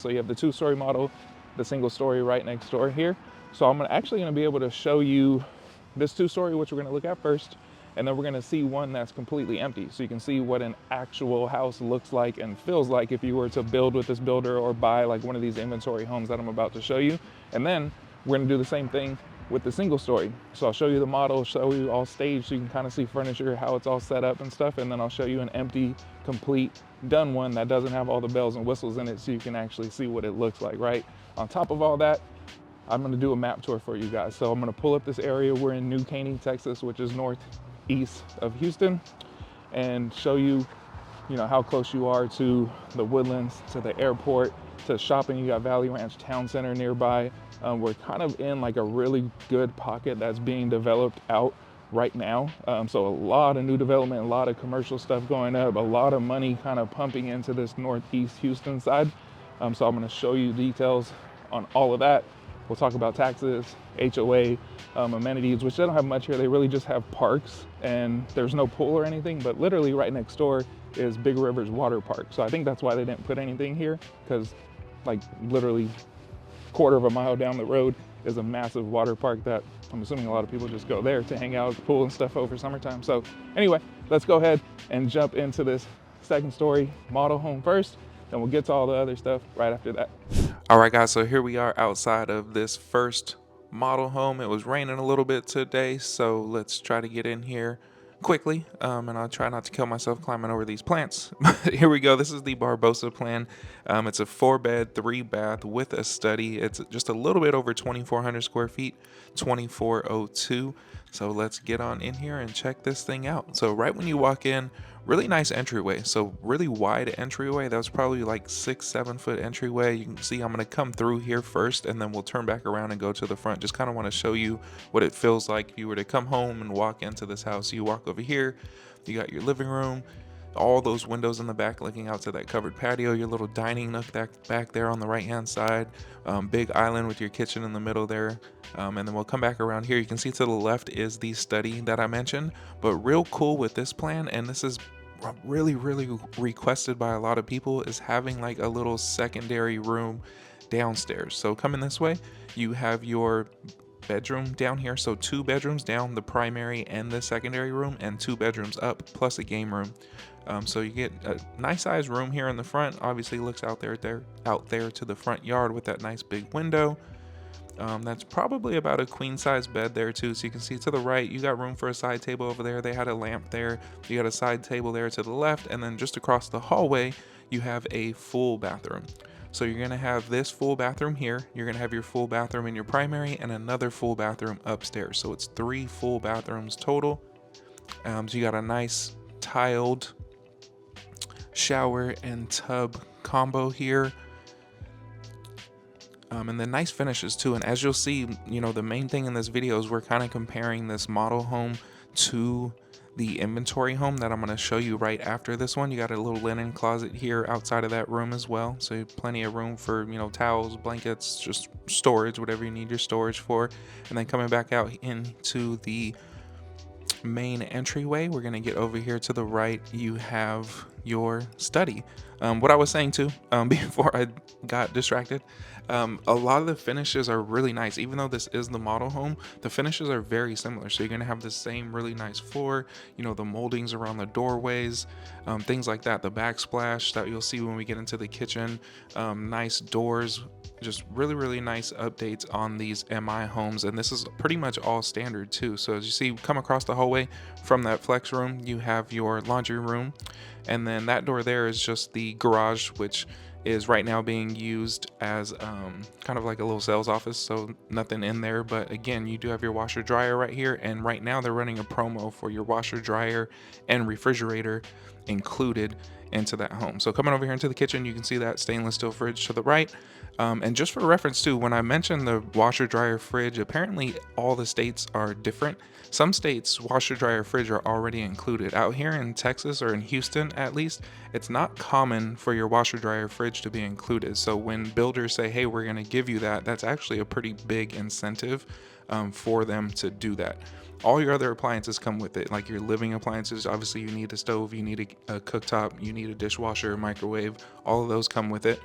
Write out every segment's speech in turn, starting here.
So you have the 2-story model, the single story right next door here. So I'm actually gonna be able to show you this 2-story, which we're gonna look at first, and then we're gonna see one that's completely empty. So you can see what an actual house looks like and feels like if you were to build with this builder or buy like one of these inventory homes that I'm about to show you. And then we're gonna do the same thing with the single story. So I'll show you the model, show you all staged so you can kind of see furniture, how it's all set up and stuff. And then I'll show you an empty, complete, done one that doesn't have all the bells and whistles in it so you can actually see what it looks like, right? On top of all that, I'm gonna do a map tour for you guys. So I'm gonna pull up this area. We're in New Caney, Texas, which is northeast of Houston, and show you, how close you are to the Woodlands, to the airport, to shopping. You got Valley Ranch Town Center nearby. We're kind of in like a really good pocket that's being developed out right now. So a lot of new development, a lot of commercial stuff going up, a lot of money kind of pumping into this northeast Houston side. So I'm gonna show you details on all of that. We'll talk about taxes, HOA, amenities, which they don't have much here. They really just have parks, and there's no pool or anything, but literally right next door is Big River's water park. So I think that's why they didn't put anything here, because like literally quarter of a mile down the road is a massive water park that I'm assuming a lot of people just go there to hang out, pool and stuff over summertime. So anyway, let's go ahead and jump into this second story model home first, and we'll get to all the other stuff right after that. All right, guys, so here we are outside of this first model home. It was raining a little bit today, so let's try to get in here quickly, and I'll try not to kill myself climbing over these plants. Here we go. This is the Barbosa plan. It's a 4-bed, 3-bath with a study. It's just a little bit over 2,400 square feet, 2,402. So let's get on in here and check this thing out. So right when you walk in, really nice entryway. So really wide entryway. That was probably like 6-7 foot entryway. You can see I'm going to come through here first, and then we'll turn back around and go to the front. Just kind of want to show you what it feels like if you were to come home and walk into this house. You walk over here, you got your living room, all those windows in the back looking out to that covered patio, your little dining nook back there on the right hand side, big island with your kitchen in the middle there. And then we'll come back around here. You can see to the left is the study that I mentioned, but real cool with this plan, and this is really requested by a lot of people, is having like a little secondary room downstairs. So coming this way, you have your bedroom down here. So 2 bedrooms down, the primary and the secondary room, and 2 bedrooms up plus a game room. So you get a nice size room here in the front. Obviously looks out there to the front yard with that nice big window. That's probably about a queen size bed there too. So you can see to the right, you got room for a side table over there. They had a lamp there. You got a side table there to the left. And then just across the hallway, you have a full bathroom. So you're gonna have this full bathroom here. You're gonna have your full bathroom in your primary and another full bathroom upstairs. So it's 3 full bathrooms total. So you got a nice tiled shower and tub combo here. And then nice finishes too. And as you'll see, the main thing in this video is we're kind of comparing this model home to the inventory home that I'm going to show you right after this one. You got a little linen closet here outside of that room as well. So plenty of room for, towels, blankets, just storage, whatever you need your storage for. And then coming back out into the main entryway, we're going to get over here to the right. You have your study. What I was saying too, before I got distracted, a lot of the finishes are really nice. Even though this is the model home, the finishes are very similar. So you're going to have the same really nice floor, the moldings around the doorways, things like that. The backsplash that you'll see when we get into the kitchen, nice doors, just really nice updates on these MI homes. And this is pretty much all standard too. So as you see, come across the hallway from that flex room, you have your laundry room. And then that door there is just the garage, which is right now being used as kind of like a little sales office, so nothing in there. But again, you do have your washer dryer right here, and right now they're running a promo for your washer dryer and refrigerator included into that home. So coming over here into the kitchen, you can see that stainless steel fridge to the right. And just for reference too, when I mentioned the washer dryer fridge, apparently all the states are different. Some states washer dryer fridge are already included. Out here in Texas, or in Houston at least, it's not common for your washer dryer fridge to be included. So when builders say, hey, we're going to give you that, that's actually a pretty big incentive for them to do that. All your other appliances come with it, like your living appliances. Obviously you need a stove, you need a cooktop, you need a dishwasher, microwave, all of those come with it.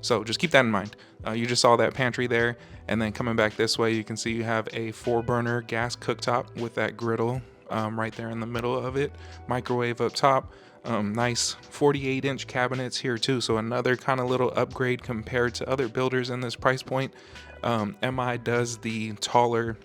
So just keep that in mind. You just saw that pantry there, and then coming back this way, you can see you have a 4-burner gas cooktop with that griddle right there in the middle of it, microwave up top. Nice 48-inch cabinets here too, so another kind of little upgrade compared to other builders in this price point. MI does the taller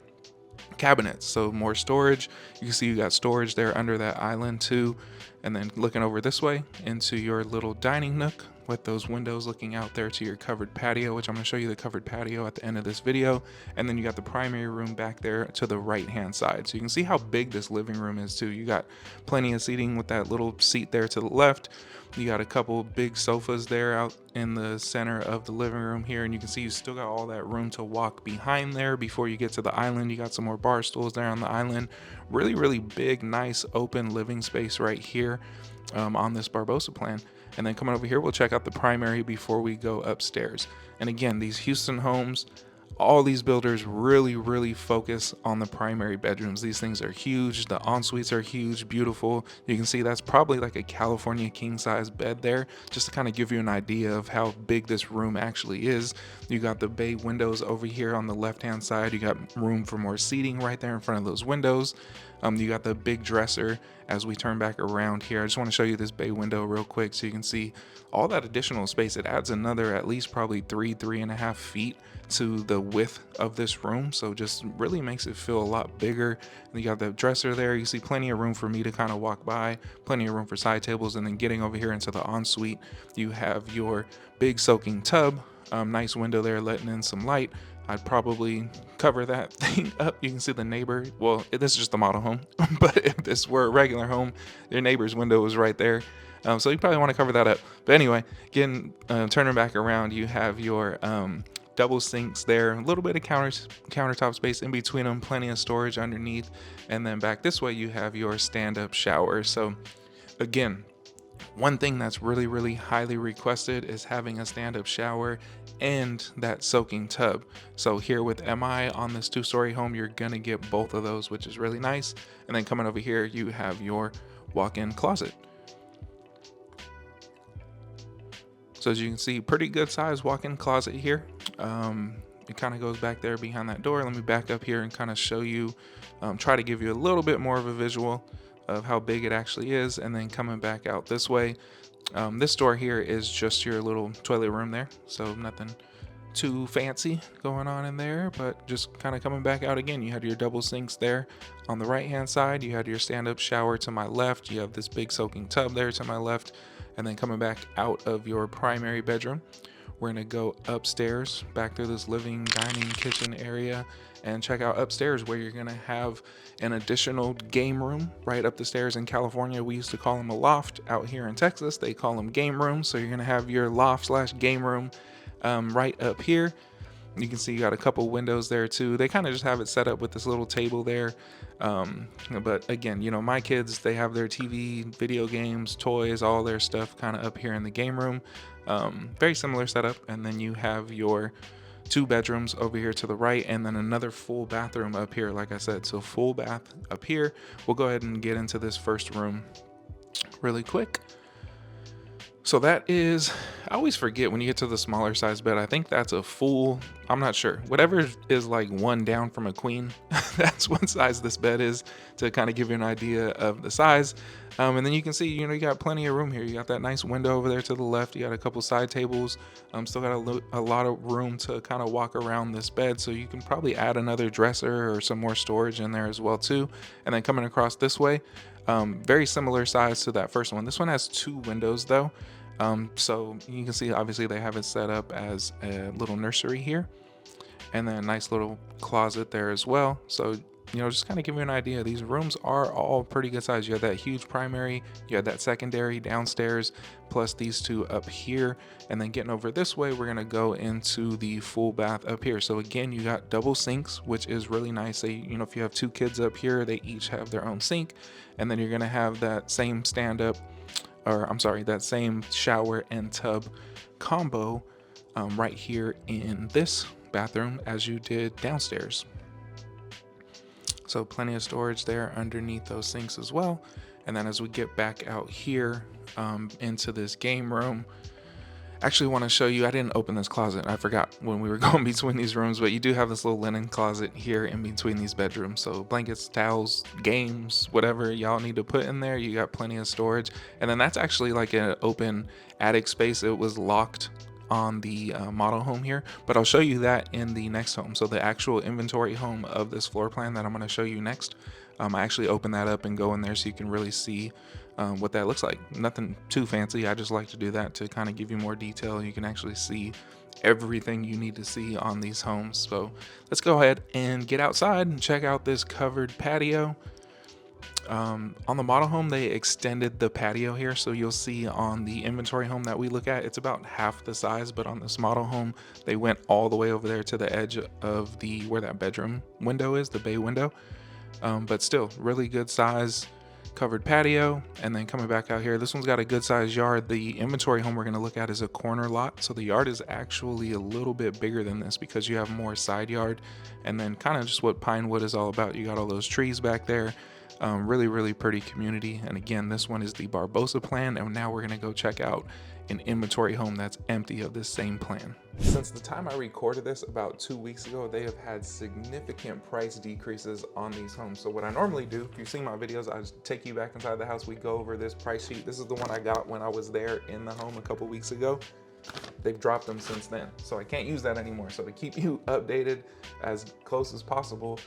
cabinets, so more storage. You can see you got storage there under that island too, and then looking over this way into your little dining nook with those windows looking out there to your covered patio, which I'm going to show you the covered patio at the end of this video. And then you got the primary room back there to the right hand side, so you can see how big this living room is too. You got plenty of seating with that little seat there to the left. You got a couple big sofas there out in the center of the living room here, and you can see you still got all that room to walk behind there before you get to the island. You got some more bar stools there on the island. Really big, nice open living space right here on this Barbosa plan. And then coming over here, we'll check out the primary before we go upstairs. And again, these Houston homes, all these builders really focus on the primary bedrooms. These things are huge. The en-suites are huge, beautiful. You can see that's probably like a California king size bed there, just to kind of give you an idea of how big this room actually is. You got the bay windows over here on the left hand side. You got room for more seating right there in front of those windows. You got the big dresser as we turn back around here. I just want to show you this bay window real quick so you can see all that additional space. It adds another at least probably 3.5 feet to the width of this room, so just really makes it feel a lot bigger. And you got the dresser there. You see plenty of room for me to kind of walk by, plenty of room for side tables. And then getting over here into the ensuite, you have your big soaking tub. Nice window there letting in some light. I'd probably cover that thing up. You can see the neighbor. Well, this is just a model home, but if this were a regular home, your neighbor's window is right there. So you probably want to cover that up. But anyway, again, turning back around, you have your double sinks there, a little bit of countertop space in between them, plenty of storage underneath. And then back this way, you have your stand-up shower. So again, one thing that's really highly requested is having a stand-up shower and that soaking tub. So here with MI on this 2-story home, you're gonna get both of those, which is really nice. And then coming over here, you have your walk-in closet. So as you can see, pretty good size walk-in closet here. It kind of goes back there behind that door. Let me back up here and kind of show you, try to give you a little bit more of a visual of how big it actually is. And then coming back out this way, this door here is just your little toilet room there, so nothing too fancy going on in there, but just kind of coming back out again. You had your double sinks there on the right hand side. You had your stand-up shower to my left. You have this big soaking tub there to my left. And then coming back out of your primary bedroom, we're gonna go upstairs back through this living, dining, kitchen area and check out upstairs where you're gonna have an additional game room right up the stairs. In California, we used to call them a loft. Out here in Texas, they call them game rooms. So you're gonna have your loft / game room right up here. You can see you got a couple windows there too. They kind of just have it set up with this little table there. But again, you know, my kids, they have their TV, video games, toys, all their stuff kind of up here in the game room. Very similar setup. And then you have your 2 bedrooms over here to the right, and then another full bathroom up here. Like I said, so full bath up here. We'll go ahead and get into this first room really quick. So that is, I always forget when you get to the smaller size bed, I think that's a full, I'm not sure, whatever is like one down from a queen, that's what size this bed is, to kind of give you an idea of the size. And then you can see, you know, you got plenty of room here. You got that nice window over there to the left. You got a couple side tables. Still got a lot of room to kind of walk around this bed. So you can probably add another dresser or some more storage in there as well too. And then coming across this way, very similar size to that first one. This one has 2 windows though. So you can see, obviously they have it set up as a little nursery here, and then a nice little closet there as well. So, you know, just kind of give you an idea. These rooms are all pretty good size. You have that huge primary, you have that secondary downstairs, plus these 2 up here. And then getting over this way, we're going to go into the full bath up here. So again, you got double sinks, which is really nice. Say, you know, if you have 2 kids up here, they each have their own sink. And then you're going to have that same stand-up, or I'm sorry, that same shower and tub combo right here in this bathroom as you did downstairs. So plenty of storage there underneath those sinks as well. And then as we get back out here into this game room, Actually want to show you, I didn't open this closet. I forgot when we were going between these rooms, but you do have this little linen closet here in between these bedrooms. So blankets, towels, games, whatever y'all need to put in there, you got plenty of storage. And then that's actually like an open attic space. It was locked on the model home here, but I'll show you that in the next home. So the actual inventory home of this floor plan that I'm going to show you next, I actually open that up and go in there so you can really see what that looks like. Nothing too fancy. I just like to do that to kind of give you more detail. You can actually see everything you need to see on these homes. So let's go ahead and get outside and check out this covered patio. On the model home, they extended the patio here, so you'll see on the inventory home that we look at, it's about half the size, but on this model home, they went all the way over there to the edge of the where that bedroom window is, the bay window. But still, really good size covered patio. And then coming back out here, this one's got a good sized yard. The inventory home we're going to look at is a corner lot, so the yard is actually a little bit bigger than this because you have more side yard, and then kind of just what Pinewood is all about. You got all those trees back there. Really pretty community. And again, this one is the Barbosa plan, and now we're going to go check out an inventory home that's empty of this same plan. Since the time I recorded this about 2 weeks ago, they have had significant price decreases on these homes. So what I normally do, if you've seen my videos, I just take you back inside the house, we go over this price sheet. This is the one I got when I was there in the home a couple weeks ago. They've dropped them since then, so I can't use that anymore. So to keep you updated as close as possible,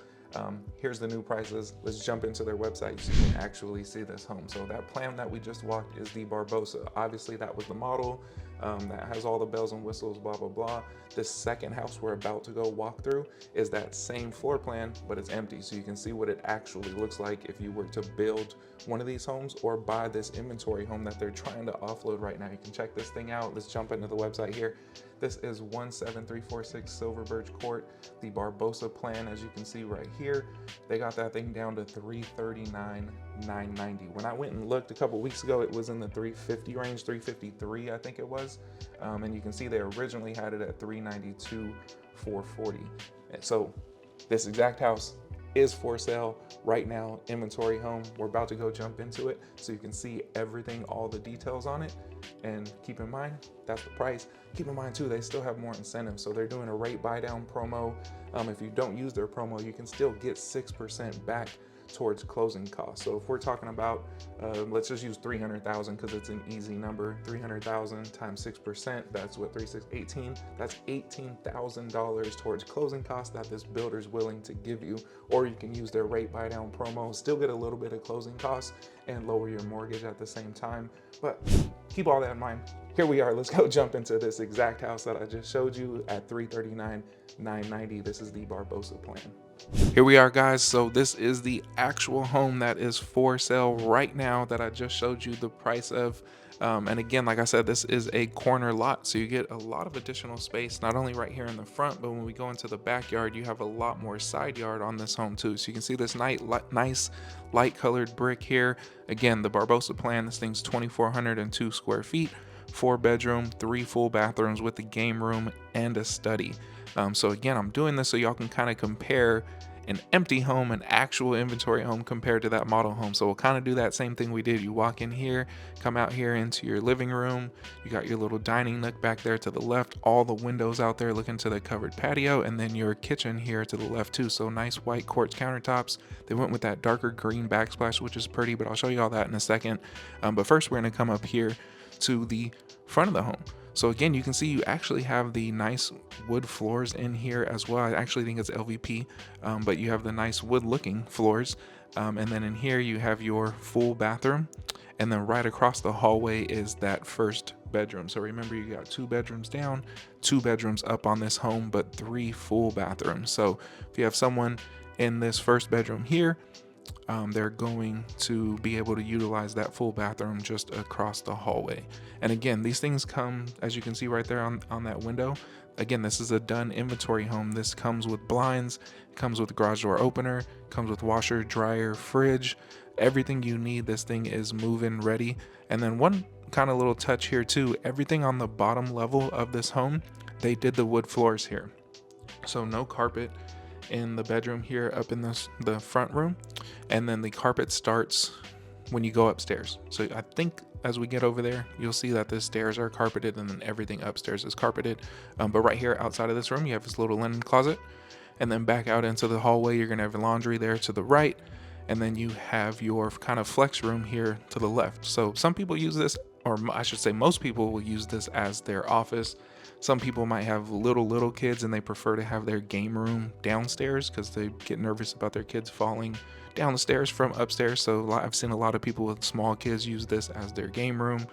here's the new prices. Let's jump into their website so you can actually see this home. So that plan that we just walked is the Barbosa. Obviously that was the model that has all the bells and whistles, blah blah blah. This second house we're about to go walk through is that same floor plan, but it's empty, so you can see what it actually looks like if you were to build one of these homes or buy this inventory home that they're trying to offload right now. You can check this thing out. Let's jump into the website here. This is 17346 Silver Birch Court, the Barbosa plan. As you can see right here, they got that thing down to $339,990. When I went and looked a couple weeks ago, it was in the 350 range, 353 I think it was, and you can see they originally had it at 392,440. So this exact house is for sale right now, inventory home. We're about to go jump into it so you can see everything, all the details on it. And keep in mind, that's the price. Keep in mind too, they still have more incentives. So they're doing a rate buy down promo. If you don't use their promo, you can still get 6% back towards closing costs. So if we're talking about, let's just use 300,000 because it's an easy number. 300,000 times 6%, that's what, 3618. That's $18,000 towards closing costs that this builder is willing to give you. Or you can use their rate buy down promo, still get a little bit of closing costs and lower your mortgage at the same time. But keep all that in mind. Here we are. Let's go jump into this exact house that I just showed you at $339,990. This is the Barbosa plan. Here we are, guys. So this is the actual home that is for sale right now that I just showed you the price of. And again, like I said, this is a corner lot, so you get a lot of additional space, not only right here in the front, but when we go into the backyard, you have a lot more side yard on this home too. So you can see this nice light colored brick here. Again, the Barbosa plan, this thing's 2,402 square feet, 4-bedroom, 3 full bathrooms with a game room and a study. So again, I'm doing this so y'all can kind of compare an empty home, an actual inventory home compared to that model home. So we'll kind of do that same thing we did. You walk in here, come out here into your living room. You got your little dining nook back there to the left, all the windows out there looking to the covered patio, and then your kitchen here to the left too. So nice white quartz countertops. They went with that darker green backsplash, which is pretty, but I'll show you all that in a second. But first we're gonna come up here to the front of the home. So again, you can see you actually have the nice wood floors in here as well. I actually think it's LVP, but you have the nice wood looking floors. And then in here you have your full bathroom. And then right across the hallway is that first bedroom. So remember, you got 2 bedrooms down, 2 bedrooms up on this home, but 3 full bathrooms. So if you have someone in this first bedroom here, they're going to be able to utilize that full bathroom just across the hallway. And again, these things come, as you can see right there on that window. Again, this is a done inventory home. This comes with blinds, comes with garage door opener, comes with washer, dryer, fridge, everything you need. This thing is move-in ready. And then one kind of little touch here too, everything on the bottom level of this home, they did the wood floors here. So no carpet in the bedroom here up in the front room, and then the carpet starts when you go upstairs. So I think as we get over there, you'll see that the stairs are carpeted and then everything upstairs is carpeted. But right here outside of this room, you have this little linen closet. And then back out into the hallway, you're gonna have laundry there to the right. And then you have your kind of flex room here to the left. So some people use this, or I should say most people will use this as their office. Some people might have little kids and they prefer to have their game room downstairs because they get nervous about their kids falling down the stairs from upstairs. So I've seen a lot of people with small kids use this as their game room,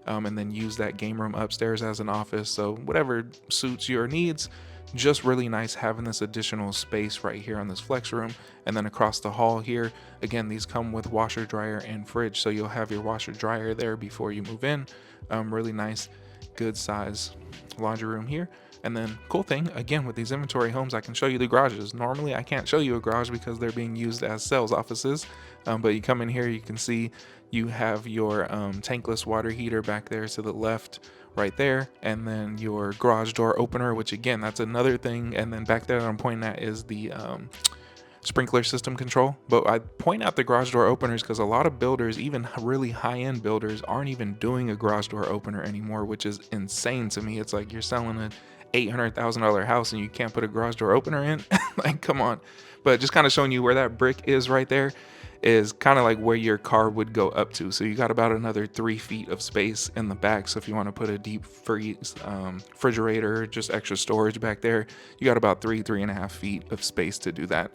and then use that game room upstairs as an office. So whatever suits your needs. Just really nice having this additional space right here on this flex room. And then across the hall here, again, these come with washer, dryer, and fridge. So you'll have your washer, dryer there before you move in. Really nice, good size laundry room here. And then cool thing, again, with these inventory homes, I can show you the garages. Normally I can't show you a garage because they're being used as sales offices. But you come in here, you can see you have your tankless water heater back there to the left, right there, and then your garage door opener, which again, that's another thing. And then back there that I'm pointing at is the sprinkler system control. But I point out the garage door openers because a lot of builders, even really high-end builders, aren't even doing a garage door opener anymore, which is insane to me. It's like you're selling an $800,000 house and you can't put a garage door opener in. Like, come on. But just kind of showing you where that brick is right there is kind of like where your car would go up to. So you got about another 3 feet of space in the back. So if you want to put a deep freeze refrigerator, just extra storage back there, you got about 3.5 feet of space to do that.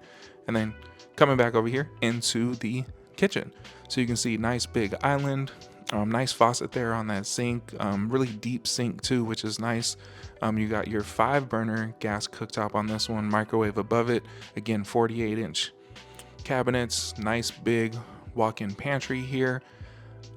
And then coming back over here into the kitchen. So you can see nice big island, nice faucet there on that sink, really deep sink too, which is nice. You got your 5-burner gas cooktop on this one, microwave above it. Again, 48-inch cabinets, nice big walk-in pantry here.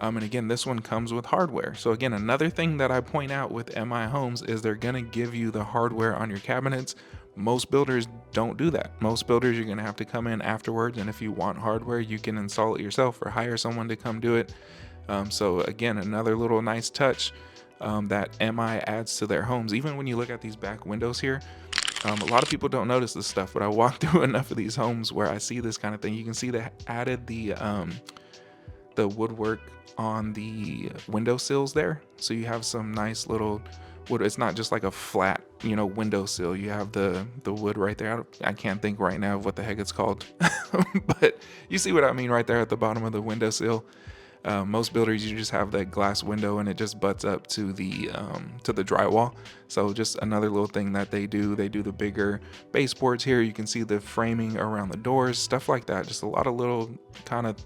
And again, this one comes with hardware. So again, another thing that I point out with MI Homes is they're gonna give you the hardware on your cabinets. Most builders don't do that. Most builders, you're gonna have to come in afterwards, and if you want hardware, you can install it yourself or hire someone to come do it. So again, another little nice touch that MI adds to their homes. Even when you look at these back windows here, a lot of people don't notice this stuff, but I walk through enough of these homes where I see this kind of thing. You can see they added the woodwork on the windowsills there. So you have some nice little wood. It's not just like a flat, windowsill. You have the wood right there. I can't think right now of what the heck it's called, but you see what I mean right there at the bottom of the windowsill. Most builders, you just have that glass window and it just butts up to the drywall. So just another little thing that they do the bigger baseboards here. You can see the framing around the doors, stuff like that. Just a lot of little kind of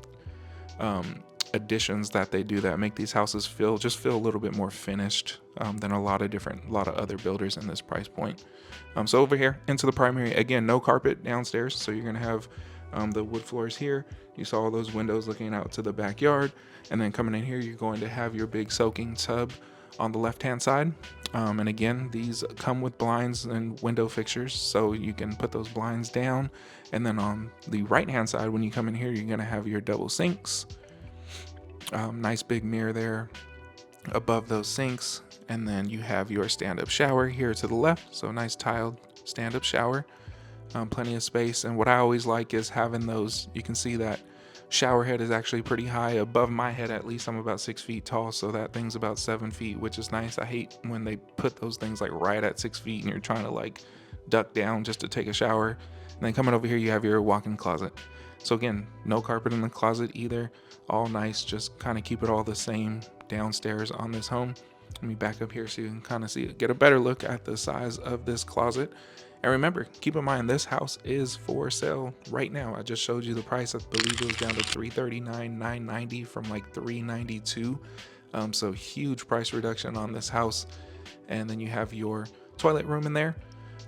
additions that they do that make these houses feel a little bit more finished than a lot of other builders in this price point. So over here into the primary, again, no carpet downstairs. So you're gonna have the wood floors here. You saw all those windows looking out to the backyard. And then coming in here, you're going to have your big soaking tub on the left-hand side. And again, these come with blinds and window fixtures, so you can put those blinds down. And then on the right-hand side, when you come in here, you're gonna have your double sinks. Nice big mirror there above those sinks. And then you have your stand-up shower here to the left. So nice tiled stand-up shower. Plenty of space. And what I always like is having those, you can see that shower head is actually pretty high above my head. At least I'm about 6 feet tall, so that thing's about 7 feet, which is nice. I hate when they put those things like right at 6 feet and you're trying to like duck down just to take a shower. And then coming over here, you have your walk-in closet. So again, no carpet in the closet either. All nice, just kind of keep it all the same downstairs on this home. Let me back up here so you can kind of see it, get a better look at the size of this closet. And remember, keep in mind, this house is for sale right now. I just showed you the price. I believe it was down to $339,990 from like $392. So huge price reduction on this house. And then you have your toilet room in there.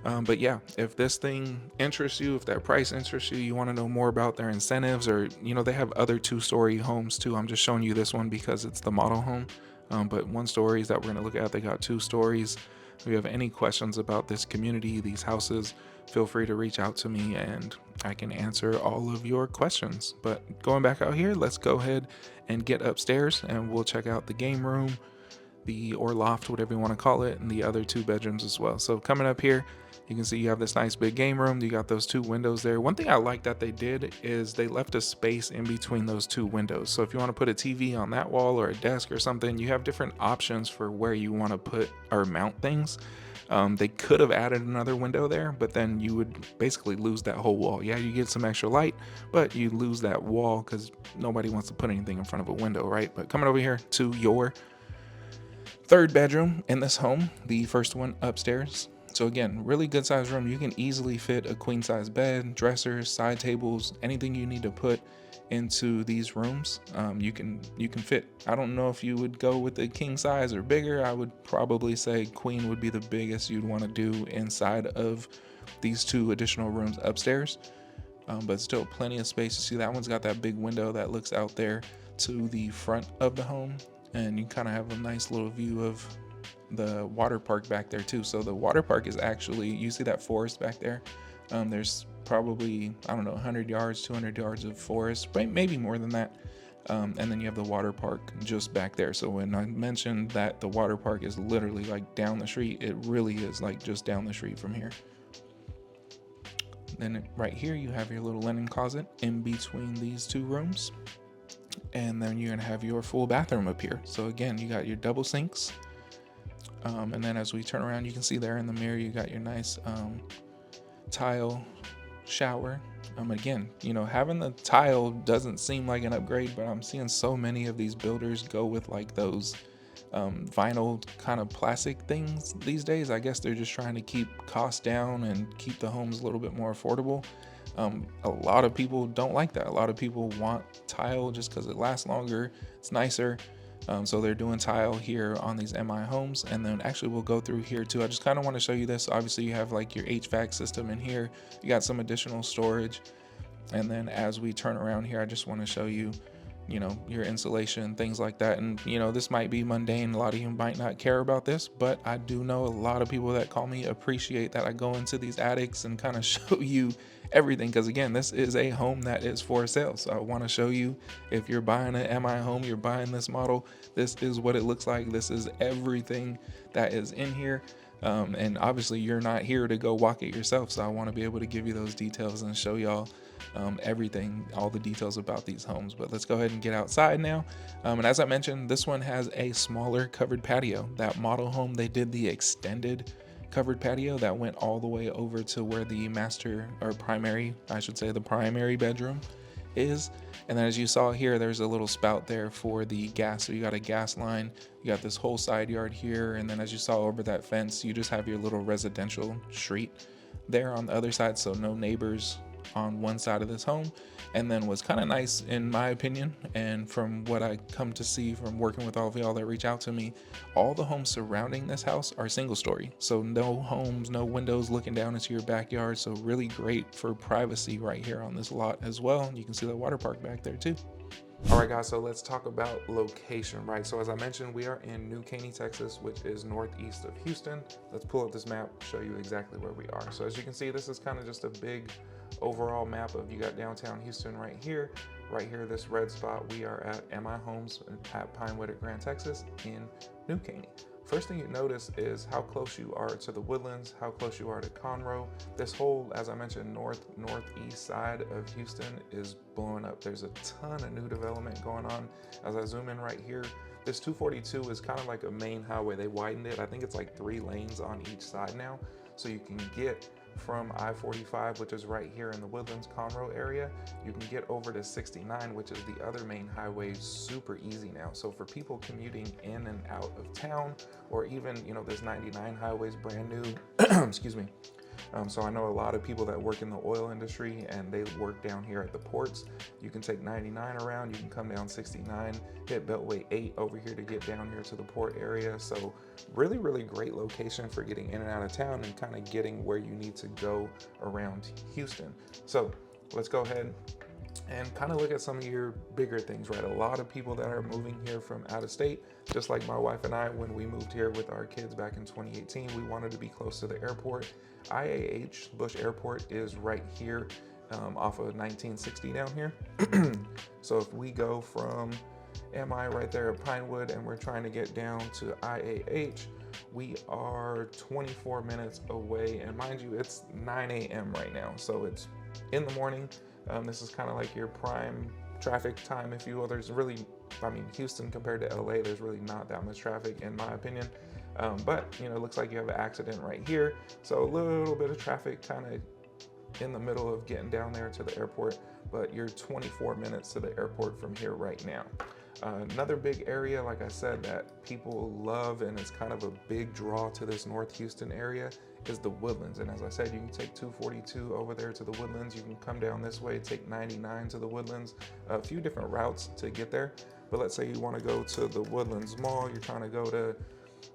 But yeah, if this thing interests you, if that price interests you, you want to know more about their incentives, or they have other 2-story homes too. I'm just showing you this one because it's the model home. But 1 stories that we're going to look at, they got 2 stories. If you have any questions about this community, these houses, feel free to reach out to me and I can answer all of your questions. But going back out here, let's go ahead and get upstairs and we'll check out the game room, or loft, whatever you want to call it, and the other 2 bedrooms as well. So coming up here, you can see you have this nice big game room. You got those 2 windows there. One thing I like that they did is they left a space in between those 2 windows. So if you want to put a TV on that wall or a desk or something, you have different options for where you want to put or mount things. They could have added another window there, but then you would basically lose that whole wall. Yeah, you get some extra light, but you lose that wall because nobody wants to put anything in front of a window, right? But coming over here to your 3rd bedroom in this home, the first one upstairs. So again, really good size room. You can easily fit a queen size bed, dressers, side tables, anything you need to put into these rooms. You can fit. I don't know if you would go with the king size or bigger. I would probably say queen would be the biggest you'd want to do inside of these 2 additional rooms upstairs. But still plenty of space. You see that one's got that big window that looks out there to the front of the home, and you kind of have a nice little view of the water park back there too. So the water park is actually, you see that forest back there? There's probably, I don't know, 100 yards, 200 yards of forest, maybe more than that. And then you have the water park just back there. So when I mentioned that the water park is literally like down the street, it really is like just down the street from here. Then right here, you have your little linen closet in between these 2 rooms. And then you're gonna have your full bathroom up here. So again, you got your double sinks. And then as we turn around, you can see there in the mirror, you got your nice tile shower. Again, you know, having the tile doesn't seem like an upgrade, but I'm seeing so many of these builders go with like those vinyl kind of plastic things these days. I guess they're just trying to keep costs down and keep the homes a little bit more affordable. A lot of people don't like that. A lot of people want tile just because it lasts longer, it's nicer. So they're doing tile here on these MI homes. And then actually we'll go through here too. I just kind of want to show you this. Obviously you have like your HVAC system in here. You got some additional storage. And then as we turn around here, I just want to show you, you know, your insulation, things like that. And, you know, this might be mundane. A lot of you might not care about this, but I do know a lot of people that call me appreciate that I go into these attics and kind of show you everything. Because again, this is a home that is for sale. So I want to show you, if you're buying an MI home, you're buying this model, this is what it looks like. This is everything that is in here. And obviously you're not here to go walk it yourself. So I want to be able to give you those details and show y'all everything, all the details about these homes. But let's go ahead and get outside now. And as I mentioned, this one has a smaller covered patio. That model home, they did the extended covered patio that went all the way over to where the master, or primary, I should say, the primary bedroom is. And then as you saw here, there's a little spout there for the gas. So you got a gas line, you got this whole side yard here. And then as you saw over that fence, you just have your little residential street there on the other side. So no neighbors on one side of this home. And then what's kind of nice, in my opinion, and from what I come to see from working with all of y'all that reach out to me, all the homes surrounding this house are single story. So no homes, no windows looking down into your backyard. So really great for privacy right here on this lot as well. You can see the water park back there too. All right, guys, so let's talk about location, right? So as I mentioned, we are in New Caney, Texas, which is northeast of Houston. Let's pull up this map, show you exactly where we are. So as you can see, this is kind of just a big overall map of, you got downtown Houston right here, this red spot. We are at MI Homes at Pinewood at Grand, Texas in New Caney. First thing you notice is how close you are to the Woodlands, how close you are to Conroe. This whole, as I mentioned, northeast side of Houston is blowing up. There's a ton of new development going on. As I zoom in right here, this 242 is kind of like a main highway. They widened it. I think it's like 3 lanes on each side now. So you can get from I-45, which is right here in the Woodlands, Conroe area, you can get over to 69, which is the other main highway, super easy now. So for people commuting in and out of town, or even, you know, this 99 highway's brand new, excuse me. So I know a lot of people that work in the oil industry and they work down here at the ports. You can take 99 around, you can come down 69, hit Beltway 8 over here to get down here to the port area. So really, really great location for getting in and out of town and kind of getting where you need to go around Houston. So let's go ahead and kind of look at some of your bigger things, right? A lot of people that are moving here from out of state, just like my wife and I, when we moved here with our kids back in 2018, we wanted to be close to the airport. IAH, Bush Airport, is right here off of 1960 down here. So if we go from MI right there at Pinewood, and we're trying to get down to IAH, we are 24 minutes away. And mind you, it's 9 a.m. right now, so it's in the morning. This is kind of like your prime traffic time, if you will. There's really, I mean, Houston compared to LA, there's really not that much traffic in my opinion. But you know, it looks like you have an accident right here. So a little bit of traffic kind of in the middle of getting down there to the airport, but you're 24 minutes to the airport from here right now. Another big area, like I said, that people love, and it's kind of a big draw to this North Houston area, is the Woodlands. And as I said, you can take 242 over there to the Woodlands. You can come down this way, take 99 to the Woodlands. A few different routes to get there. But let's say you want to go to the Woodlands Mall, you're trying to go to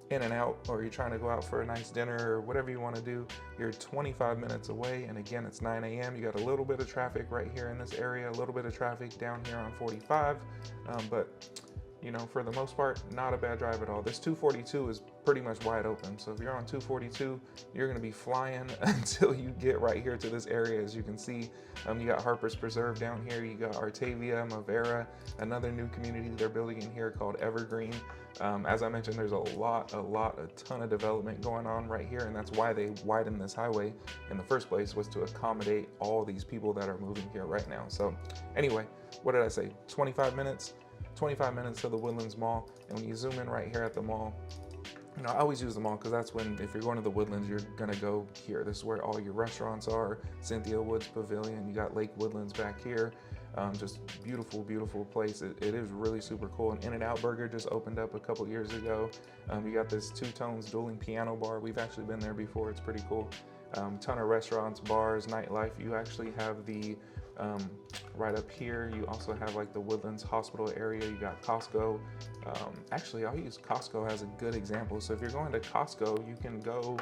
In-N-Out, or you're trying to go out for a nice dinner, or whatever you want to do. You're 25 minutes away, and again, it's 9 a.m. You got a little bit of traffic right here in this area, a little bit of traffic down here on 45, but you know, for the most part, not a bad drive at all. This 242 is pretty much wide open. So if you're on 242, you're gonna be flying until you get right here to this area. As you can see, you got Harper's Preserve down here. You got Artavia, Mavera, another new community they're building in here called Evergreen. As I mentioned, there's a ton of development going on right here. And that's why they widened this highway in the first place, was to accommodate all these people that are moving here right now. So anyway, what did I say? 25 minutes to the Woodlands Mall. And when you zoom in right here at the mall, you know, I always use the mall because that's when, if you're going to the Woodlands, you're gonna go here. This is where all your restaurants are. Cynthia Woods Pavilion, you got Lake Woodlands back here. Just beautiful, beautiful place. It is really super cool. And In-N-Out Burger just opened up a couple years ago. You got this Two Tones dueling piano bar. We've actually been there before. It's pretty cool. Ton of restaurants, bars, nightlife. You actually have the right up here, you also have like the Woodlands Hospital area. You got Costco. Actually, I'll use Costco as a good example. So if you're going to Costco, you can go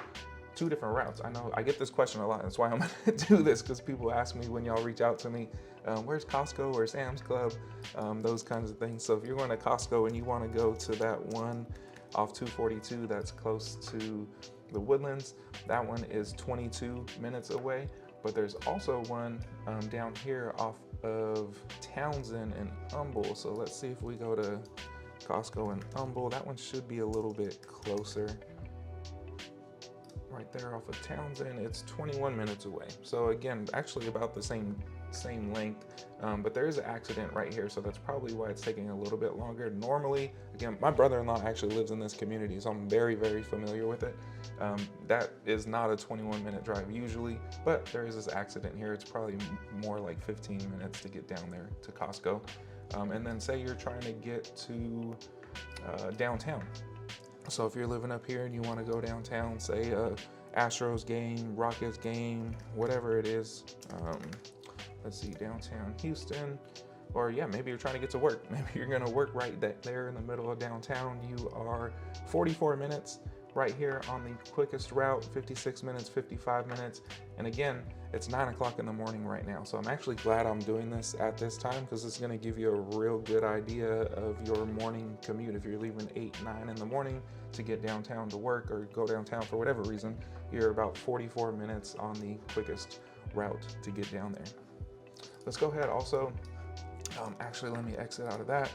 two different routes. I know I get this question a lot. That's why I'm gonna do this, because people ask me when y'all reach out to me, where's Costco, where's Sam's Club, those kinds of things. So if you're going to Costco and you want to go to that one off 242 that's close to the Woodlands, that one is 22 minutes away. But there's also one down here off of Townsend and Humble. So let's see if we go to Costco and Humble. That one should be a little bit closer. Right there off of Townsend, it's 21 minutes away. So again, actually about the same length, but there is an accident right here, so that's probably why it's taking a little bit longer. Normally, again, my brother-in-law actually lives in this community, so I'm very, very familiar with it. That is not a 21-minute drive usually, but there is this accident here. It's probably more like 15 minutes to get down there to Costco. And then say you're trying to get to downtown. So if you're living up here and you want to go downtown, say Astros game, Rockets game, whatever it is, let's see, downtown Houston, or yeah, maybe you're trying to get to work. Maybe you're gonna work right there in the middle of downtown. You are 44 minutes right here on the quickest route, 56 minutes, 55 minutes. And again, it's 9 o'clock in the morning right now. So I'm actually glad I'm doing this at this time, because it's gonna give you a real good idea of your morning commute. If you're leaving 8, 9 in the morning to get downtown to work or go downtown for whatever reason, you're about 44 minutes on the quickest route to get down there. Let's go ahead also, actually let me exit out of that.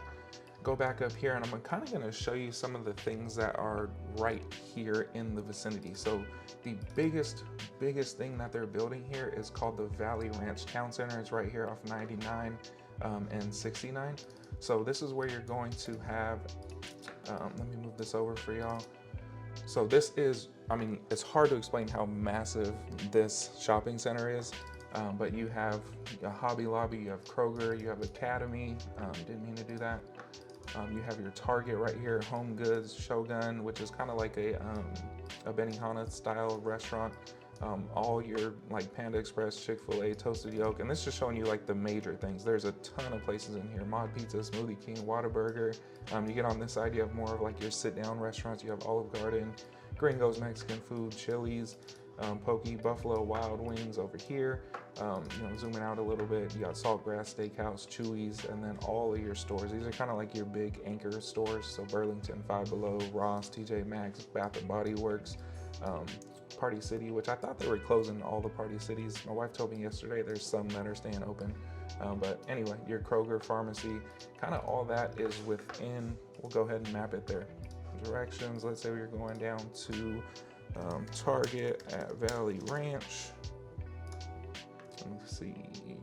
Go back up here, and I'm kind of going to show you some of the things that are right here in the vicinity. So the biggest thing that they're building here is called the Valley Ranch Town Center. It's right here off 99 and 69. So this is where you're going to have, let me move this over for y'all. So this is, I mean, it's hard to explain how massive this shopping center is. But you have a Hobby Lobby, you have Kroger, you have Academy, didn't mean to do that. You have your Target right here, Home Goods, Shogun, which is kind of like a Benihana style restaurant. All your like Panda Express, Chick-fil-A, Toasted Yolk, and this is just showing you like the major things. There's a ton of places in here: Mod Pizza, Smoothie King, Whataburger. You get on this side, you have more of like your sit-down restaurants. You have Olive Garden, Gringo's Mexican Food, Chili's, Pokey, Buffalo Wild Wings over here. Zooming out a little bit, you got Saltgrass Steakhouse, Chewy's, and then all of your stores. These are kind of like your big anchor stores. So Burlington, Five Below, Ross, TJ Maxx, Bath and Body Works, Party City, which I thought they were closing all the Party Cities. My wife told me yesterday there's some that are staying open. But anyway, your Kroger, pharmacy, kind of all that is within. We'll go ahead and map it there. Directions, let's say we're going down to Target at Valley Ranch. Let me see,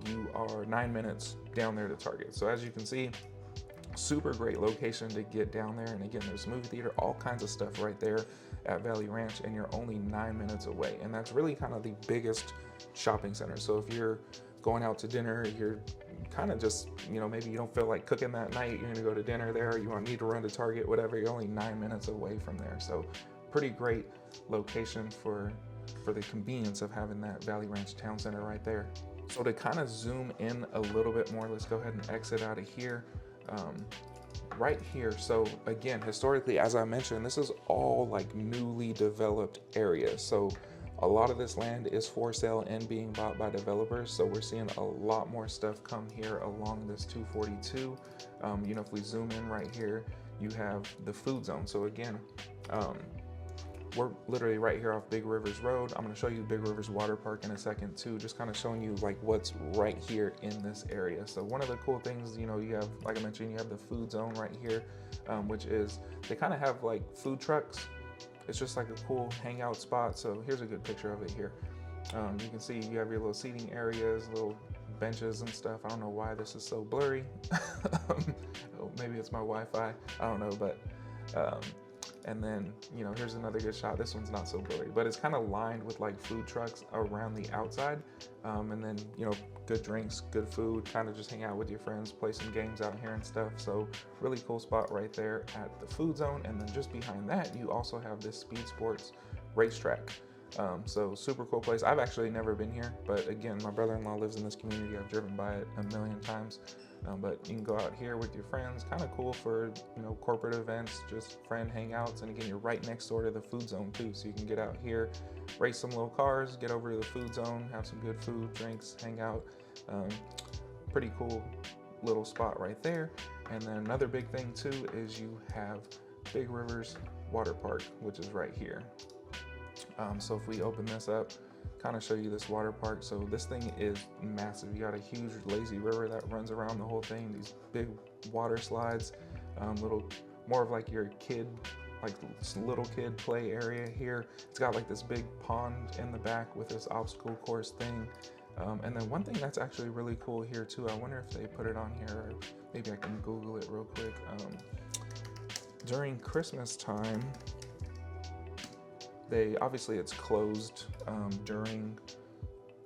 you are 9 minutes down there to Target. So as you can see, super great location to get down there. And again, there's a movie theater, all kinds of stuff right there at Valley Ranch, and you're only 9 minutes away. And that's really kind of the biggest shopping center. So if you're going out to dinner, you're kind of just, maybe you don't feel like cooking that night, you're gonna go to dinner there, you need to run to Target, whatever, you're only 9 minutes away from there. So pretty great location for the convenience of having that Valley Ranch Town Center right there. So to kind of zoom in a little bit more, let's go ahead and exit out of here. Right here, so again, historically, as I mentioned, this is all like newly developed areas. So a lot of this land is for sale and being bought by developers. So we're seeing a lot more stuff come here along this 242. If we zoom in right here, you have the food zone. So again, we're literally right here off Big Rivers Road. I'm gonna show you Big Rivers Water Park in a second too, just kind of showing you like what's right here in this area. So one of the cool things, you have, like I mentioned, you have the food zone right here, which is, they kind of have like food trucks. It's just like a cool hangout spot. So here's a good picture of it here. You can see you have your little seating areas, little benches and stuff. I don't know why this is so blurry. Oh, maybe it's my Wi-Fi, I don't know, but and then, here's another good shot. This one's not so blurry, but it's kind of lined with like food trucks around the outside. And then, good drinks, good food, kind of just hang out with your friends, play some games out here and stuff. So really cool spot right there at the food zone. And then just behind that, you also have this speed sports racetrack. So super cool place. I've actually never been here, but again, my brother-in-law lives in this community. I've driven by it a million times. But you can go out here with your friends, kind of cool for, corporate events, just friend hangouts. And again, you're right next door to the food zone too. So you can get out here, race some little cars, get over to the food zone, have some good food, drinks, hang out. Pretty cool little spot right there. And then another big thing too is you have Big Rivers Water Park, which is right here. So if we open this up, kind of show you this water park. So this thing is massive. You got a huge lazy river that runs around the whole thing. These big water slides, more of like your kid, like little kid play area here. It's got like this big pond in the back with this obstacle course thing. And then one thing that's actually really cool here too, I wonder if they put it on here, or maybe I can Google it real quick. During Christmas time, obviously it's closed during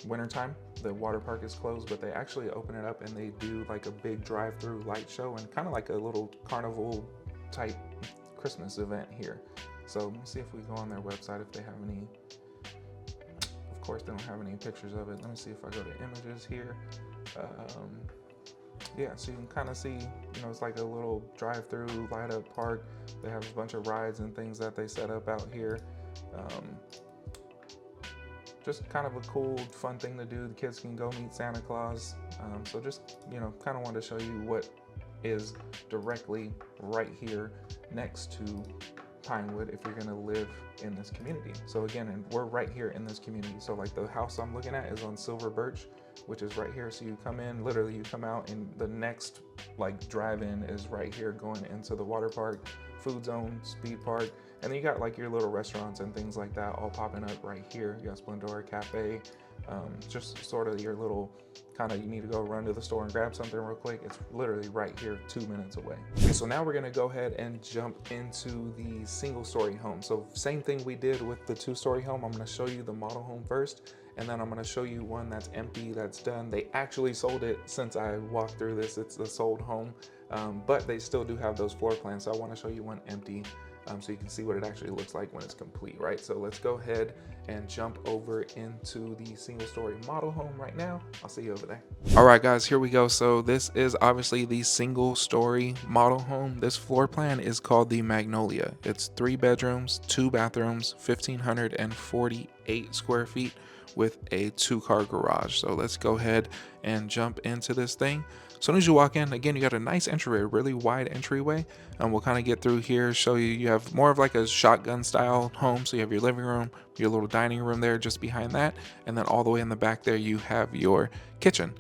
wintertime. The water park is closed, but they actually open it up and they do like a big drive-through light show and kind of like a little carnival type Christmas event here. So let me see if we go on their website if they have any. Of course, they don't have any pictures of it. Let me see if I go to images here. Yeah, so you can kind of see, it's like a little drive-through light up park. They have a bunch of rides and things that they set up out here. Just kind of a cool, fun thing to do. The kids can go meet Santa Claus. So just, kind of wanted to show you what is directly right here next to Pinewood if you're gonna live in this community. So again, and we're right here in this community. So like the house I'm looking at is on Silver Birch, which is right here. So you come in, literally you come out, and the next like drive-in is right here going into the water park, food zone, speed park. And then you got like your little restaurants and things like that all popping up right here. You got Splendora Cafe, just sort of your little kind of, you need to go run to the store and grab something real quick. It's literally right here, 2 minutes away. Okay, so now we're gonna go ahead and jump into the single story home. So same thing we did with the 2-story home. I'm gonna show you the model home first, and then I'm gonna show you one that's empty, that's done. They actually sold it since I walked through this. It's a sold home, but they still do have those floor plans. So I wanna show you one empty, so you can see what it actually looks like when it's complete, right? So let's go ahead and jump over into the single story model home right now. I'll see you over there. All right, guys, here we go. So this is obviously the single story model home. This floor plan is called the Magnolia. It's 3 bedrooms, 2 bathrooms, 1,548 square feet with a 2-car garage. So let's go ahead and jump into this thing. As soon as you walk in, again, you got a nice entryway, really wide entryway. And we'll kind of get through here, show you, you have more of like a shotgun style home. So you have your living room, your little dining room there just behind that. And then all the way in the back there, you have your kitchen.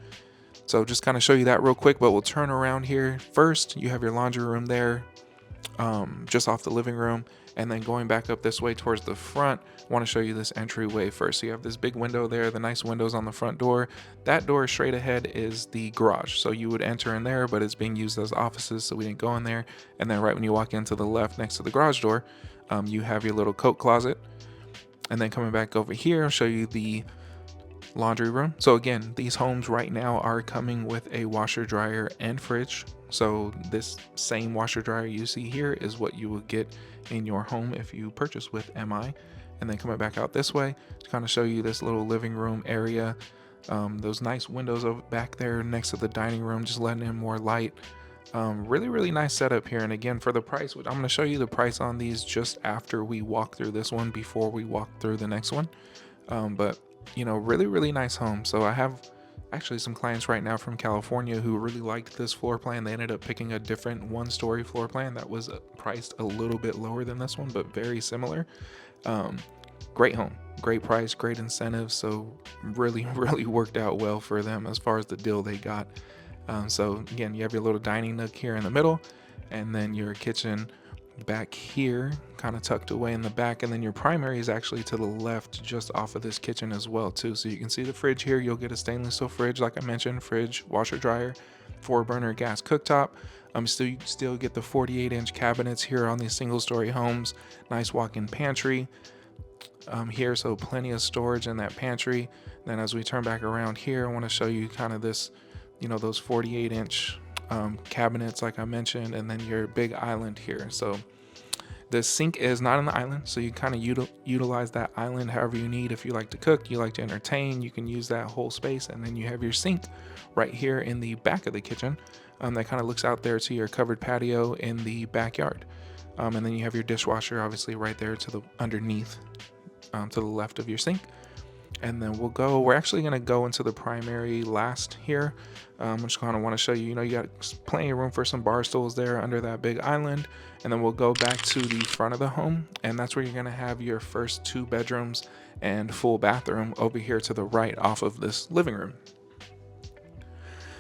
So just kind of show you that real quick, but we'll turn around here. First, you have your laundry room there, just off the living room. And then going back up this way towards the front, I want to show you this entryway first. So you have this big window there, the nice windows on the front door. That door straight ahead is the garage. So you would enter in there, but it's being used as offices, so we didn't go in there. And then right when you walk into the left next to the garage door, you have your little coat closet. And then coming back over here, I'll show you the laundry room. So again, these homes right now are coming with a washer, dryer, and fridge. So this same washer dryer you see here is what you will get in your home if you purchase with MI. And then coming back out this way to kind of show you this little living room area. Those nice windows over back there next to the dining room, just letting in more light. Really nice setup here. And again, for the price, which I'm going to show you the price on these just after we walk through this one, before we walk through the next one. But you know, really nice home. So I have actually some clients right now from California who really liked this floor plan. They ended up picking a different one-story floor plan that was priced a little bit lower than this one, but very similar. Great home, great price, great incentives. So really worked out well for them as far as the deal they got. So again, you have your little dining nook here in the middle, and then your kitchen back here kind of tucked away in the back, and then your primary is actually to the left just off of this kitchen as well too. So you can see the fridge here. You'll get a stainless steel fridge, like I mentioned, fridge, washer, dryer, 4-burner gas cooktop. Still get the 48-inch cabinets here on these single-story homes. Nice walk-in pantry here, so plenty of storage in that pantry. Then as we turn back around here, I want to show you kind of this, you know, those 48-inch cabinets like I mentioned, and then your big island here. So the sink is not in the island, so you kind of utilize that island however you need. If you like to cook, you like to entertain, you can use that whole space. And then you have your sink right here in the back of the kitchen that kind of looks out there to your covered patio in the backyard. And then you have your dishwasher obviously right there to the underneath, to the left of your sink. And then we're actually going to go into the primary last here. I just kind of want to show you, you know, you got plenty of room for some bar stools there under that big island. And then we'll go back to the front of the home, and that's where you're going to have your first 2 bedrooms and full bathroom over here to the right off of this living room.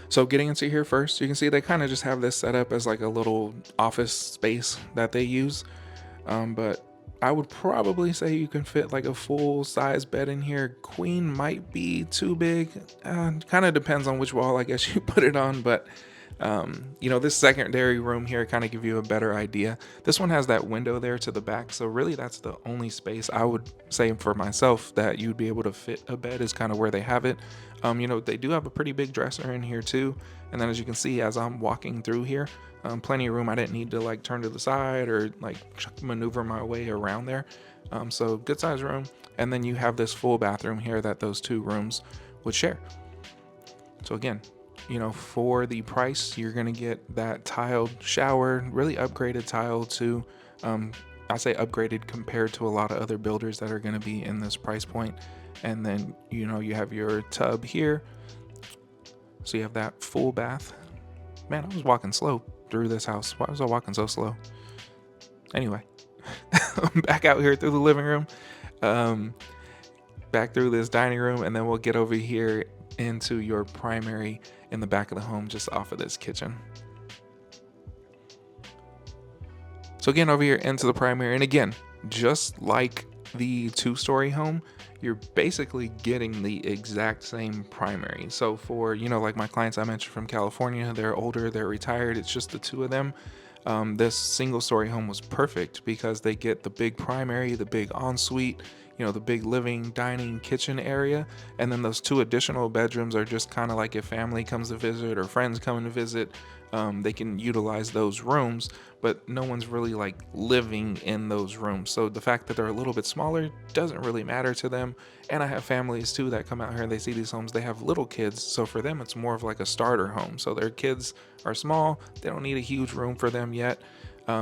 So getting into here first, you can see they kind of just have this set up as like a little office space that they use. But I would probably say you can fit like a full size bed in here. Queen might be too big. Kind of depends on which wall I guess you put it on, but you know, this secondary room here kind of give you a better idea. This one has that window there to the back, so really that's the only space I would say for myself that you'd be able to fit a bed is kind of where they have it. You know, they do have a pretty big dresser in here too, and then as you can see as I'm walking through here, plenty of room. I didn't need to like turn to the side or like maneuver my way around there. So good size room. And then you have this full bathroom here that those 2 rooms would share. So again, you know, for the price, you're going to get that tiled shower, really upgraded tile too. I say upgraded compared to a lot of other builders that are going to be in this price point. And then, you know, you have your tub here. So you have that full bath. Man, I was walking slow through this house. Why was I walking so slow? Anyway, back out here through the living room, back through this dining room, and then we'll get over here into your primary in the back of the home just off of this kitchen. So again, over here into the primary, and again, just like the 2-story home, you're basically getting the exact same primary. So for, you know, like my clients I mentioned from California, they're older, they're retired, it's just the 2 of them. This single-story home was perfect because they get the big primary, the big ensuite, you know, the big living, dining, kitchen area, and then those 2 additional bedrooms are just kind of like if family comes to visit or friends come to visit, they can utilize those rooms, but no one's really like living in those rooms. So the fact that they're a little bit smaller doesn't really matter to them. And I have families too that come out here and they see these homes, they have little kids, so for them it's more of like a starter home. So their kids are small, they don't need a huge room for them yet.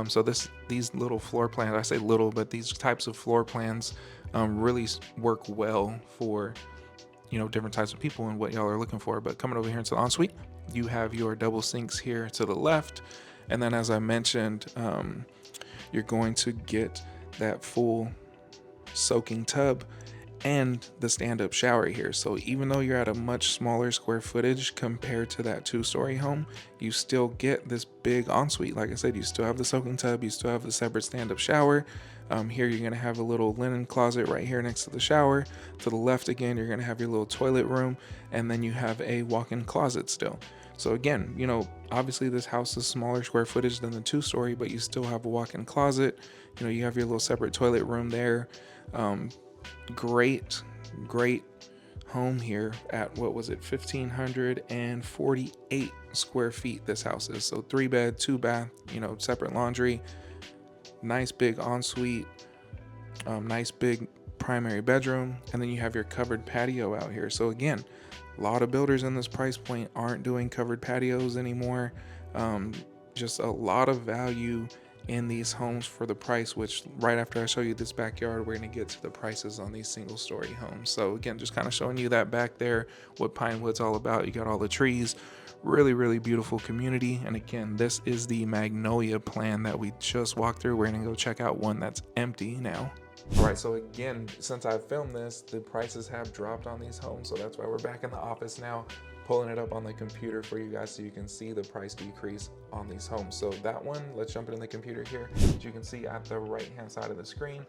So these little floor plans, I say little, but these types of floor plans really work well for, you know, different types of people and what y'all are looking for. But coming over here into the ensuite, you have your double sinks here to the left, and then as I mentioned, you're going to get that full soaking tub, and the stand-up shower here. So even though you're at a much smaller square footage compared to that 2-story home, you still get this big ensuite. Like I said, you still have the soaking tub, you still have the separate stand-up shower. Here you're gonna have a little linen closet right here next to the shower. To the left again, you're gonna have your little toilet room, and then you have a walk-in closet still. So again, obviously this house is smaller square footage than the 2-story, but you still have a walk-in closet. You have your little separate toilet room there. Great home here at, what was it, 1,548 square feet this house is. So 3 bed, 2 bath, separate laundry, nice big ensuite, nice big primary bedroom, and then you have your covered patio out here. So again, a lot of builders in this price point aren't doing covered patios anymore. Just a lot of value in these homes for the price, which right after I show you this backyard, we're going to get to the prices on these single story homes. So again, just kind of showing you that back there, what Pinewood's all about. You got all the trees, really beautiful community. And again, this is the Magnolia plan that we just walked through. We're going to go check out one that's empty now. All right, so again, since I filmed this, the prices have dropped on these homes. So that's why we're back in the office now, pulling it up on the computer for you guys so you can see the price decrease on these homes. So that one, let's jump into the computer here. As you can see at the right hand side of the screen,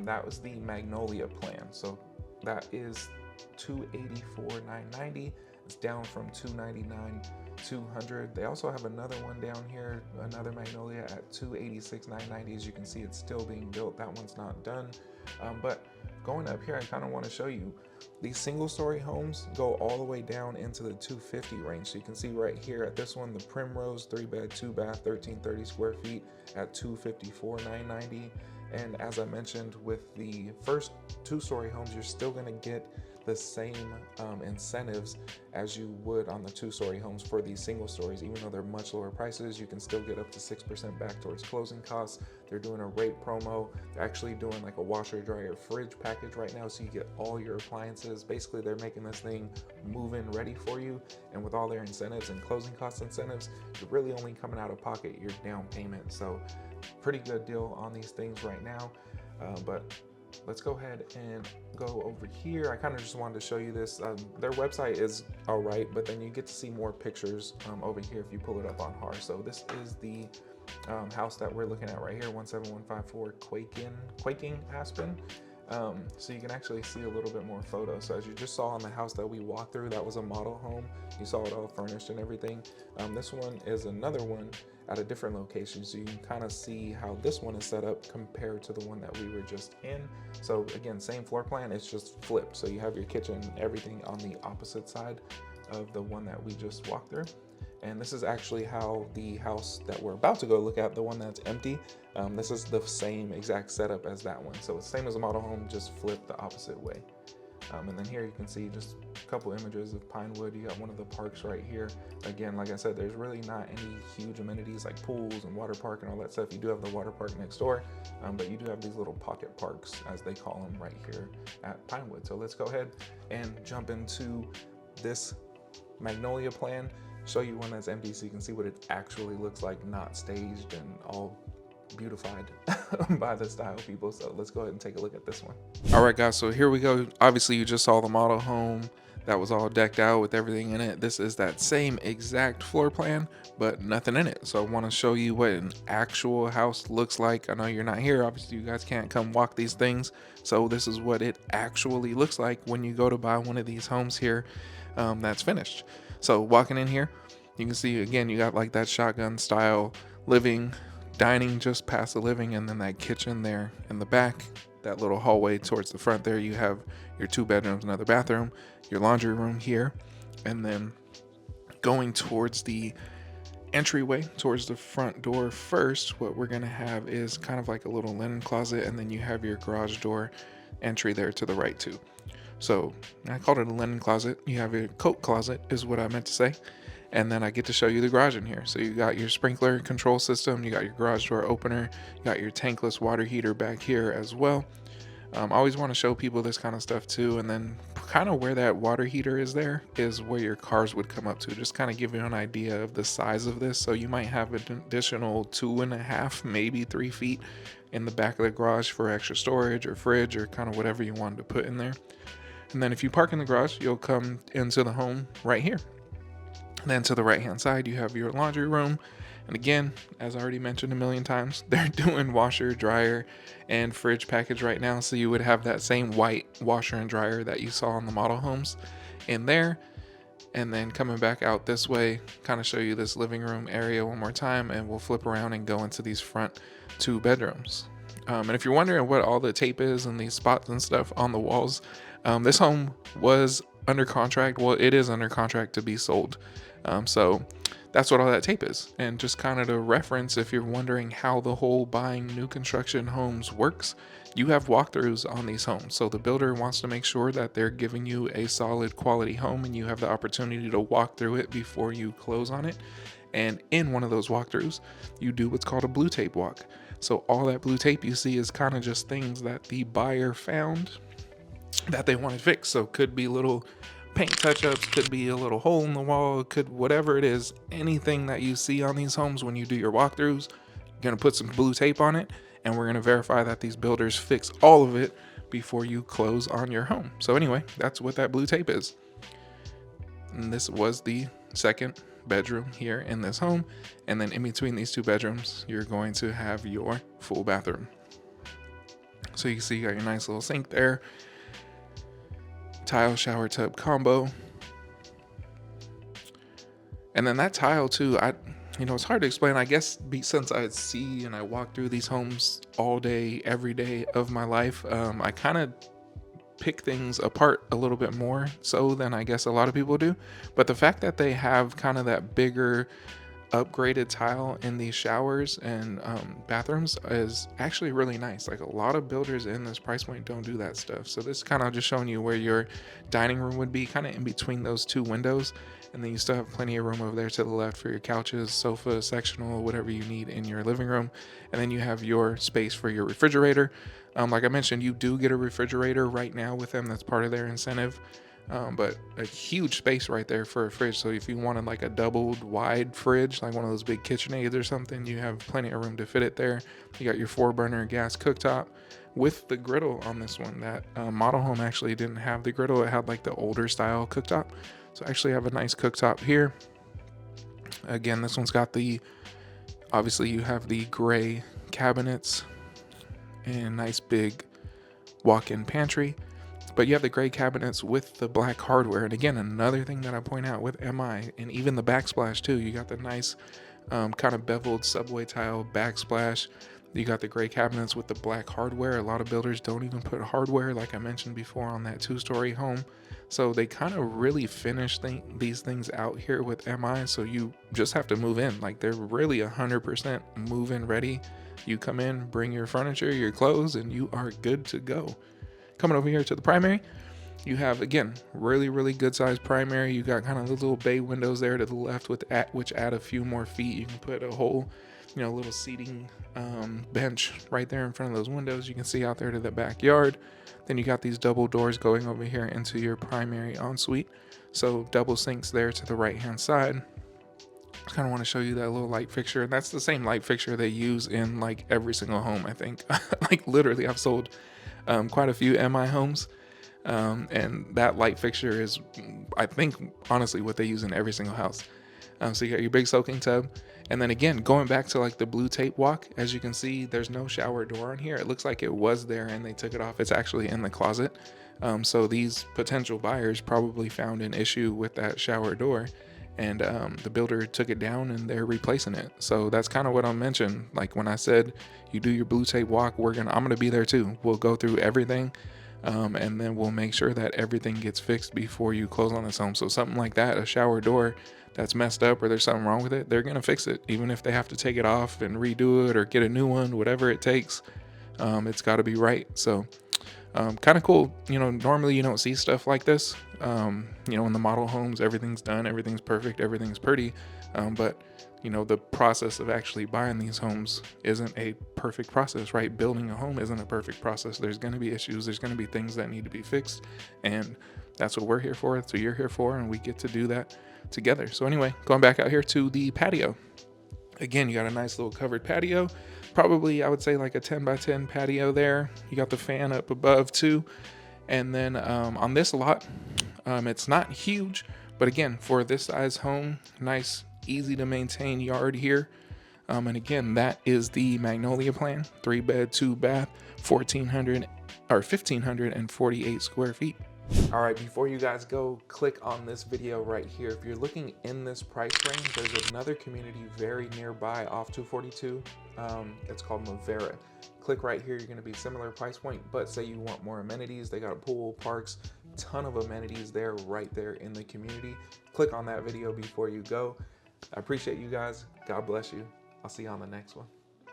that was the Magnolia plan. So that is $284,990. It's down from $299,200. They also have another one down here, another Magnolia at $286,990. As you can see, it's still being built. That one's not done. But going up here, I kind of want to show you these single story homes go all the way down into the 250 range. So you can see right here at this one, the Primrose 3 bed, 2 bath, 1,330 square feet at $254,990. And as I mentioned, with the first 2-story homes, you're still going to get the same incentives as you would on the 2-story homes for these single stories. Even though they're much lower prices, you can still get up to 6% back towards closing costs. They're doing a rate promo. They're actually doing like a washer, dryer, fridge package right now, so you get all your appliances. Basically, they're making this thing move-in ready for you. And with all their incentives and closing cost incentives, you're really only coming out of pocket your down payment. So pretty good deal on these things right now. But let's go ahead and go over here. I kind of just wanted to show you this. Their website is all right, but then you get to see more pictures over here if you pull it up on HAR. So this is the house that we're looking at right here, 17154 Quaking Aspen. So you can actually see a little bit more photos. So as you just saw on the house that we walked through, that was a model home. You saw it all furnished and everything. This one is another one at a different location, so you can kind of see how this one is set up compared to the one that we were just in. So again, same floor plan, it's just flipped. So you have your kitchen, everything on the opposite side of the one that we just walked through. And this is actually how the house that we're about to go look at, the one that's empty, this is the same exact setup as that one. So it's same as a model home, just flipped the opposite way. And then here you can see just a couple images of Pinewood. You got one of the parks right here. Again, like I said, there's really not any huge amenities like pools and water park and all that stuff. You do have the water park next door, but you do have these little pocket parks, as they call them, right here at Pinewood. So let's go ahead and jump into this Magnolia plan, show you one that's empty so you can see what it actually looks like, not staged and all beautified by the style people. So let's go ahead and take a look at this one. All right, guys, so here we go. Obviously, you just saw the model home that was all decked out with everything in it. This is that same exact floor plan, but nothing in it. So I want to show you what an actual house looks like. I know you're not here. Obviously, you guys can't come walk these things. So this is what it actually looks like when you go to buy one of these homes here that's finished. So walking in here, you can see, again, you got like that shotgun style living, dining just past the living, and then that kitchen there in the back, that little hallway towards the front there. You have your 2 bedrooms, another bathroom, your laundry room here, and then going towards the entryway, towards the front door first, what we're gonna have is kind of like a little linen closet, and then you have your garage door entry there to the right too. So I called it a linen closet. You have a coat closet is what I meant to say. And then I get to show you the garage in here. So you got your sprinkler control system, you got your garage door opener, you got your tankless water heater back here as well. I always want to show people this kind of stuff too. And then kind of where that water heater is there is where your cars would come up to. Just kind of give you an idea of the size of this. So you might have an additional 2.5, maybe 3 feet in the back of the garage for extra storage or fridge or kind of whatever you wanted to put in there. And then if you park in the garage, you'll come into the home right here. And then to the right hand side, you have your laundry room. And again, as I already mentioned a million times, they're doing washer, dryer, and fridge package right now. So you would have that same white washer and dryer that you saw on the model homes in there. And then coming back out this way, kind of show you this living room area one more time, and we'll flip around and go into these front 2 bedrooms. And if you're wondering what all the tape is and these spots and stuff on the walls, this home was under contract. Well, it is under contract to be sold. So that's what all that tape is. And just kind of to reference, if you're wondering how the whole buying new construction homes works, you have walkthroughs on these homes. So the builder wants to make sure that they're giving you a solid quality home, and you have the opportunity to walk through it before you close on it. And in one of those walkthroughs, you do what's called a blue tape walk. So all that blue tape you see is kind of just things that the buyer found that they wanted fixed. So could be little paint touch-ups, could be a little hole in the wall, could whatever it is. Anything that you see on these homes when you do your walkthroughs, you're going to put some blue tape on it, and we're going to verify that these builders fix all of it before you close on your home. So anyway, that's what that blue tape is. And this was the second bedroom here in this home, and then in between these 2 bedrooms, you're going to have your full bathroom. So you can see you got your nice little sink there, tile shower tub combo. And then that tile too, it's hard to explain. I guess since I see and I walk through these homes all day, every day of my life, I kind of pick things apart a little bit more so than I guess a lot of people do. But the fact that they have kind of that bigger upgraded tile in these showers and bathrooms is actually really nice. Like, a lot of builders in this price point don't do that stuff. So this kind of just showing you where your dining room would be, kind of in between those 2 windows. And then you still have plenty of room over there to the left for your couches, sofa, sectional, whatever you need in your living room. And then you have your space for your refrigerator. Like I mentioned, you do get a refrigerator right now with them. That's part of their incentive. But a huge space right there for a fridge. So if you wanted like a doubled wide fridge, like one of those big KitchenAids or something, you have plenty of room to fit it there. You got your 4-burner gas cooktop with the griddle on this one. That model home actually didn't have the griddle. It had like the older style cooktop. So I actually have a nice cooktop here. Again, this one's got obviously you have the gray cabinets and nice big walk-in pantry. But you have the gray cabinets with the black hardware. And again, another thing that I point out with MI, and even the backsplash too, you got the nice kind of beveled subway tile backsplash. You got the gray cabinets with the black hardware. A lot of builders don't even put hardware, like I mentioned before, on that 2-story home. So they kind of really finish these things out here with MI. So you just have to move in. Like, they're really 100% move-in ready. You come in, bring your furniture, your clothes, and you are good to go. Coming over here to the primary, you have, again, really, really good sized primary. You got kind of the little bay windows there to the left which add a few more feet. You can put a whole, little seating bench right there in front of those windows. You can see out there to the backyard. Then you got these double doors going over here into your primary ensuite. So double sinks there to the right hand side. I kind of want to show you that little light fixture. And that's the same light fixture they use in like every single home, I think. Like, literally, I've sold quite a few MI homes, and that light fixture is, I think, honestly, what they use in every single house. So you got your big soaking tub, and then again, going back to like the blue tape walk, as you can see, there's no shower door on here. It looks like it was there and they took it off. It's actually in the closet. So these potential buyers probably found an issue with that shower door, and the builder took it down and they're replacing it. So that's kind of what I mentioned. Like, when I said you do your blue tape walk, I'm gonna be there too. We'll go through everything, and then we'll make sure that everything gets fixed before you close on this home. So something like that, a shower door that's messed up or there's something wrong with it, they're gonna fix it, even if they have to take it off and redo it or get a new one, whatever it takes. It's got to be right. So kind of cool. Normally you don't see stuff like this. In the model homes, everything's done, everything's perfect, everything's pretty. But the process of actually buying these homes isn't a perfect process, right? Building a home isn't a perfect process. There's going to be issues. There's going to be things that need to be fixed. And that's what we're here for. That's what you're here for. And we get to do that together. So anyway, going back out here to the patio. Again, you got a nice little covered patio. probably, I would say, like a 10 by 10 patio there. You got the fan up above too. And then on this lot, it's not huge, but again, for this size home, nice, easy to maintain yard here. And again, that is the Magnolia plan, 3-bed, 2-bath, 1,548 square feet. All right, before you guys go, click on this video right here. If you're looking in this price range, there's another community very nearby off 242. It's called Mavera. Click right here. You're going to be similar price point, but say you want more amenities. They got a pool, parks, ton of amenities there right there in the community. Click on that video before you go. I appreciate you guys. God bless you. I'll see you on the next one.